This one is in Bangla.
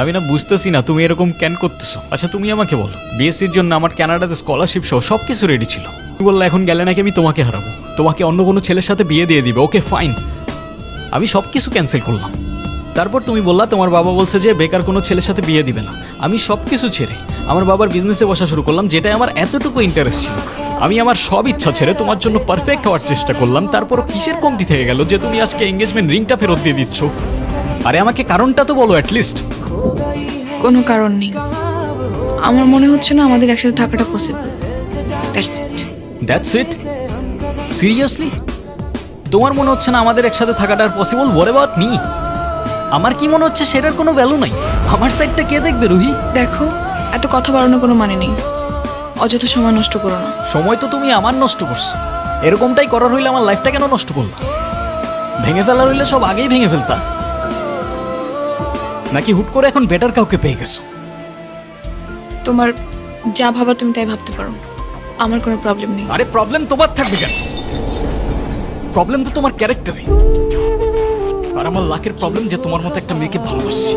আমি না বুঝতেছি না তুমি এরকম কেন করতেছো। আচ্ছা তুমি আমাকে বলো, বিএসসির জন্য আমার কানাডাতে স্কলারশিপ সহ সব কিছু রেডি ছিল। তুমি বললে এখন গেলে নাকি আমি তোমাকে হারাবো, তোমাকে অন্য কোনো ছেলের সাথে বিয়ে দিয়ে দিবে। ওকে ফাইন, আমি সব কিছু ক্যান্সেল করলাম। তারপর তুমি বললা তোমার বাবা বলছে যে বেকার কোনো ছেলের সাথে বিয়ে দিবে না। আমি সব কিছু ছেড়ে আমার বাবার বিজনেসে বসা শুরু করলাম, যেটাই আমার এতটুকু ইন্টারেস্ট ছিল। আমি আমার সব ইচ্ছা ছেড়ে তোমার জন্য পারফেক্ট হওয়ার চেষ্টা করলাম। তারপরও কিসের কমতি থেকে গেল যে তুমি আজকে এঙ্গেজমেন্ট রিংটা ফেরত দিয়ে দিচ্ছ? আরে আমাকে কারণটা তো বলো অ্যাটলিস্ট। কোনো কারণ নেই, আমার মনে হচ্ছে না আমাদের একসাথে থাকাটা পসিবল। That's it? সিরিয়াসলি তোমার মনে হচ্ছে না আমাদের একসাথে থাকাটা পসিবল? What about me? আমার কি মনে হচ্ছে সেটার কোনো ভ্যালু নাই? আমার সাইডটা কে দেখবে রুহি? দেখো, এত কথা বাড়ানোর কোনো মানে নেই, অযথা সময় নষ্ট করো না। সময় তো তুমি আমার নষ্ট করছো। এরকমটাই করার হইলে আমার লাইফটা কেন নষ্ট করলা? ভেঙে ফেলার হইলে সব আগেই ভেঙে ফেলতা, নাকি হুট করে এখন বেটার কাউকে পেয়ে গেছো? তোমার যা ভাবার তুমি তাই ভাবতে পারো, আমার কোনো প্রবলেম নেই। আরে প্রবলেম তোমার থাকবে কেন? প্রবলেম তো তোমার ক্যারেক্টারে। আর আমার লাকের প্রবলেম যে তোমার মতো একটা মেয়েকে ভালোবাসছি।